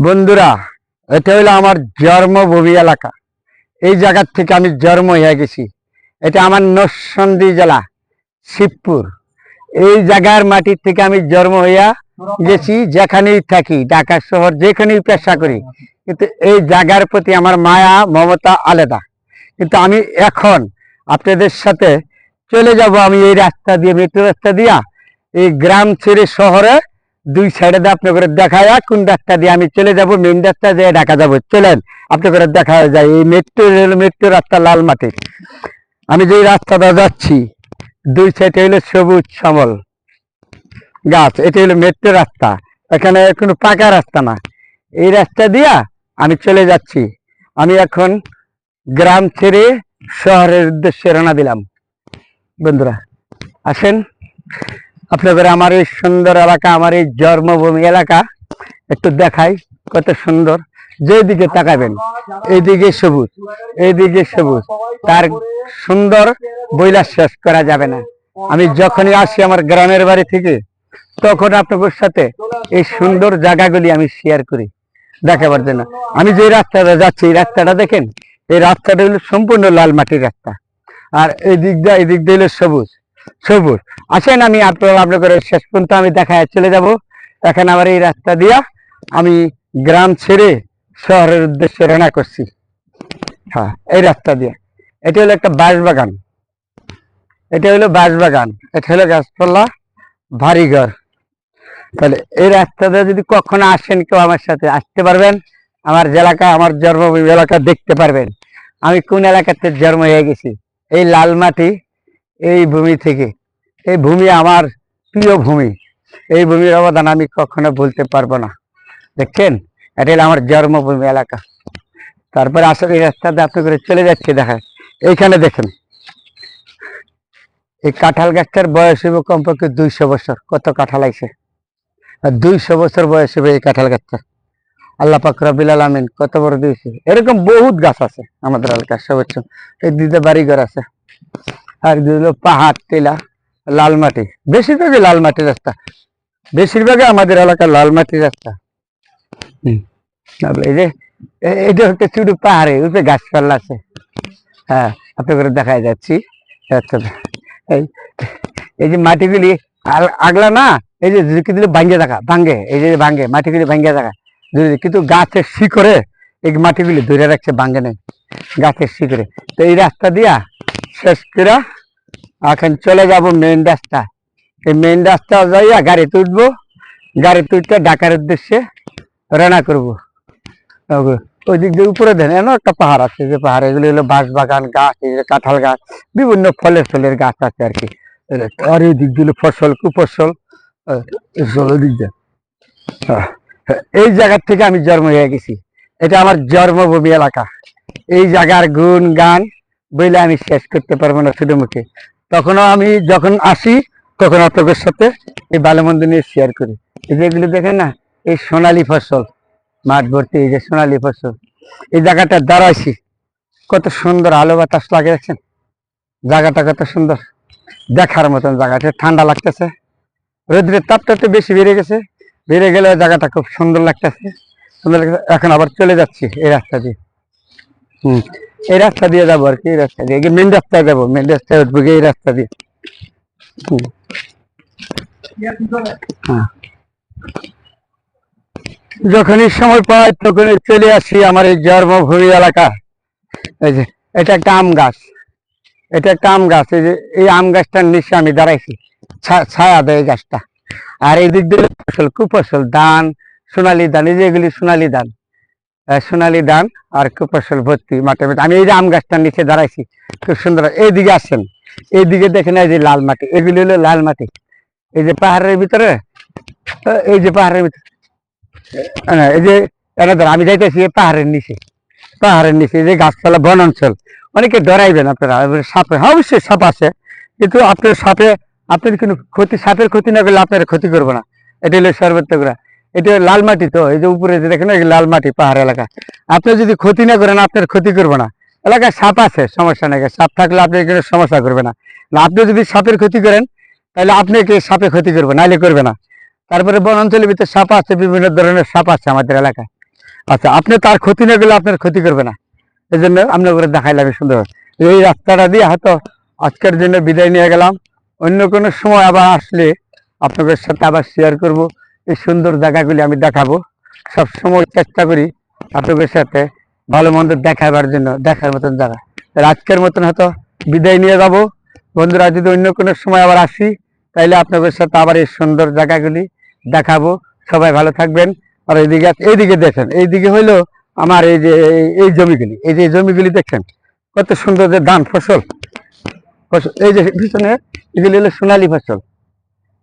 বন্ধুরা, এটা হলো আমার জন্মভূমি এলাকা। এই জায়গা থেকে আমি জন্ম হয়ে গেছি। এটা আমার নরসিংদী জেলা, শিবপুর। এই জায়গার মাটি থেকে আমি জন্ম হইয়া গেছি। যেখানেই থাকি, ঢাকা শহর যেখানেই পেশা করি, কিন্তু এই জায়গার প্রতি আমার মায়া মমতা আলাদা। কিন্তু আমি এখন আপনাদের সাথে চলে যাব। আমি এই রাস্তা দিয়ে, মেট্রো রাস্তা দিয়া এই গ্রাম ছেড়ে শহরে দুই সাইডে দিয়ে আপনাদের দেখায় কোন রাস্তা দিয়ে আমি চলে যাব। মেন রাস্তা দিয়ে ঢাকা যাবো। চলেন আপনাদের দেখা যায়। এই মেট্রো রাস্তা লাল মাটি। আমি যে রাস্তাটা যাচ্ছি, দুই সাইডে হইলো সবুজ শ্যামল গাছ। এটা হলো মেট্রো রাস্তা। এখানে কোনো পাকা রাস্তা না। এই রাস্তা দিয়া আমি চলে যাচ্ছি। আমি এখন গ্রাম ছেড়ে শহরের উদ্দেশ্যে রওনা দিলাম। বন্ধুরা আসেন, আপনাদের আমার এই সুন্দর এলাকা, আমার এই জন্মভূমি এলাকা একটু দেখাই। কত সুন্দর। যেদিকে তাকাবেন এইদিকে সবুজ, এইদিকে সবুজ। তার সুন্দর বইলা শেষ করা যাবে না। আমি যখনই আসি আমার গ্রামের বাড়ি থেকে, তখন আপনাদের সাথে এই সুন্দর জায়গাগুলি আমি শেয়ার করি দেখাবার জন্য। আমি যে রাস্তাটা যাচ্ছি, এই রাস্তাটা দেখেন। এই রাস্তাটা হলো সম্পূর্ণ লাল মাটির রাস্তা। আর এই দিকটা হলো সবুজ সবুজ। আসেন, আমি আপনাদের শেষ পর্যন্ত আমি দেখায় চলে যাব। এখন আবার এই রাস্তা দিয়া আমি গ্রাম ছেড়ে শহরের উদ্দেশ্যে রওনা করছি। হ্যাঁ, এই রাস্তা দিয়ে। এটা হলো একটা বাঁশবাগান। এটা হলো বাঁশবাগান। এটা হলো গাছপালা, ভারী ঘর। তাহলে এই রাস্তাটা যদি কখনো আসেন, কেউ আমার সাথে আসতে পারবেন। আমার এলাকা, আমার জন্মভূমি এলাকা দেখতে পারবেন। আমি কোন এলাকাতে জন্ম হয়ে গেছি। এই লাল মাটি, এই ভূমি থেকে। এই ভূমি আমার প্রিয় ভূমি। এই ভূমির অবদান আমি কখনো ভুলতে পারবো না। দেখছেন, এটা হলো আমার জন্মভূমি এলাকা। তারপরে আসলে এই রাস্তাতে আপনি করে চলে যাচ্ছে। দেখায় এইখানে দেখেন, এই কাঁঠাল গাছটার বয়স হইব কমপক্ষে 200 বছর। কত কাঁঠাল আইছে, 200 বছর বয়স হবে এই কাঁঠাল গাছটা। আল্লাহ পাক রব্বুল আলামিন কত বড় দিয়েছে। এরকম বহুত গাছ আছে আমাদের এলাকায় সর্বোচ্চ। এই দুইটা বাড়িঘর আছে। আর হলো পাহাড়, টিলা, লাল মাটি। বেশিরভাগই লাল মাটির রাস্তা। বেশিরভাগই আমাদের এলাকার লাল মাটির রাস্তা। এই যে এটা হচ্ছে শুধু পাহাড়ে, উপরে গাছপালা আছে। হ্যাঁ, আপনাদের দেখাই যাচ্ছি। এই যে মাটিগুলি আগলা না, এই যে ঝুঁকি দিলে ভাঙ্গে দেখা, ভাঙ্গে, এই যে ভাঙ্গে মাটিগুলি ভাঙ্গে দেখা। কিন্তু গাছের শিকড়ে এই মাটিগুলি ধরে রাখছে, ভাঙ্গে নেই গাছের শিকড়ে। তো এই রাস্তা দিয়া শেষ করে এখন চলে যাব মেইন রাস্তা। এই মেইন রাস্তা যাইয়া গাড়িতে উঠবো। গাড়িতে উঠতে ঢাকার উদ্দেশ্যে রওনা করবো। ওই দিক দিয়ে উপরে দেন একটা পাহাড় আছে। যে পাহাড়, এগুলি হলো বাঁশবাগান গাছ, কাঁঠাল গাছ, বিভিন্ন ফলের গাছ আছে আর কি। আর এই দিক দিল ফসল, কুফসল, দিক দিয়ে। এই জায়গার থেকে আমি জন্ম হয়ে গেছি। এটা আমার জন্মভূমি এলাকা। এই জায়গার গুণ গান বইলে আমি শেষ করতে পারবো না শুধু মুখে। তখনও আমি যখন আসি, তখন আপনাদের সাথে এই ভালো মন্দ নিয়ে শেয়ার করি। এই যেগুলো দেখেন না, এই সোনালী ফসল, মাঠ ভর্তি এই যে সোনালী ফসল। এই জায়গাটা দাঁড়াইছি, কত সুন্দর আলো বাতাস লাগে। দেখছেন জায়গাটা কত সুন্দর, দেখার মতন জায়গাটা। ঠান্ডা লাগতেছে, রোদ্রের তাপটা একটু বেশি বেড়ে গেছে। বেড়ে গেলে জায়গাটা খুব সুন্দর লাগতেছে, সুন্দর লাগতেছে। এখন আবার চলে যাচ্ছি এই রাস্তা দিয়ে। এই রাস্তা দিয়ে যাবো আর কি। এই রাস্তা দিয়ে মেন রাস্তায় যাবো, মেন রাস্তায় উঠবো এই রাস্তা দিয়ে। যখনই সময় পাই তখনই চলে আসি আমার এই জন্মভূমি এলাকা। এই যে এটা একটা আম গাছ, এটা একটা আম গাছ। এই যে এই আম গাছটার নিচে আমি দাঁড়াইছি, ছায়া দেয় গাছটা। আর এই দিক দিয়ে ফসল, কুফসল, ধান, সোনালী ধান। এই যে এগুলি সোনালী ধান, সোনালী ধান আর কুফসল ভর্তি মাঠে। আমি এই যে আম গাছটার নিচে দাঁড়াইছি, খুব সুন্দর। এইদিকে আসেন, এইদিকে দেখেন এই যে লাল মাটি, এগুলি হলো লাল মাটি। এই যে পাহাড়ের ভিতরে, এই যে পাহাড়ের ভিতরে, এই যে আমি যাইতেছি পাহাড়ের নিচে। পাহাড়ের নিচে যে গাছপালা, বন অঞ্চল। অনেকে ডরাইবেন আপনারা সাপে। হ্যাঁ, অবশ্যই সাপ আছে, কিন্তু আপনার সাপে আপনার কোনো ক্ষতি, সাপের ক্ষতি না করলে আপনার ক্ষতি করবো না। এটা হলো সর্বত্রগুলা। এটা লাল মাটি। তো এই যে উপরে যে দেখেন লাল মাটি, পাহাড় এলাকা। আপনি যদি ক্ষতি না করেন, আপনার ক্ষতি করবো না। এলাকায় সাপ আছে, সমস্যা নেই। সাপ থাকলে আপনি কোনো সমস্যা করবে না। আপনি যদি সাপের ক্ষতি করেন, তাহলে আপনাকে সাপে ক্ষতি করবে, নাইলে করবে না। তারপরে বনাঞ্চলের ভিতরে সাপ আছে, বিভিন্ন ধরনের সাপ আছে আমাদের এলাকায়। আচ্ছা, আপনি তার ক্ষতি না করলে আপনার ক্ষতি করবে না, এই জন্য আপনার করে দেখাইলাম সুন্দর। এই রাস্তাটা দিয়ে হয়তো আজকের জন্য বিদায় নিয়ে গেলাম। অন্য কোনো সময় আবার আসলে আপনাদের সাথে আবার শেয়ার করব, এই সুন্দর জায়গাগুলি আমি দেখাবো। সবসময় চেষ্টা করি আপনাদের সাথে ভালো মন্দ দেখাবার জন্য, দেখার মতন জায়গা। তাহলে আজকের মতন হয়তো বিদায় নিয়ে যাব। বন্ধুরা, যদি অন্য কোনো সময় আবার আসি তাইলে আপনাদের সাথে আবার এই সুন্দর জায়গাগুলি দেখাবো। সবাই ভালো থাকবেন। আর এইদিকে দেখেন, এইদিকে হইলো আমার এই যে এই জমিগুলি, এই যে জমিগুলি দেখেন কত সুন্দর, যে ধান ফসল, এই যে পিছনে এগুলি হলো সোনালী ফসল,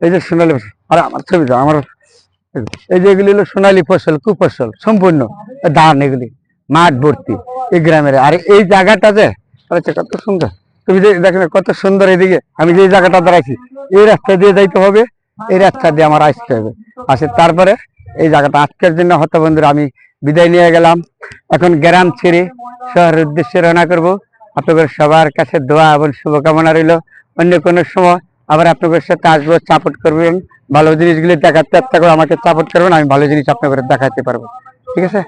এই যে সোনালী ফসল। আর আমার ছবি দাও, আমার এই যে এগুলি হলো সোনালী ফসল, কুফসল সম্পূর্ণ ধান, এগুলি মাঠ ভর্তি এই গ্রামের। আর এই জায়গাটা যে কত সুন্দর, তুমি যে দেখো কত সুন্দর। এদিকে আমি যে জায়গাটা দাঁড়াইছি, এই রাস্তা দিয়ে যাইতে হবে, এই রাস্তা দিয়ে আমার আসতে হবে। তারপরে এই জায়গাটা আজকের জন্য হয়তো বন্ধুরা আমি বিদায় নিয়ে গেলাম। এখন গ্রাম ছেড়ে শহরের উদ্দেশ্যে রওনা করব। আপনাদের সবার কাছে দোয়া এবং শুভকামনা রইল। অন্য কোনো সময় আবার আপনাদের সাথে আসবো, সাপোর্ট করবেন, ভালো জিনিসগুলি দেখার চেষ্টা করবো, আমাকে সাপোর্ট করবেন, আমি ভালো জিনিস আপনাদের দেখাতে পারবো। ঠিক আছে।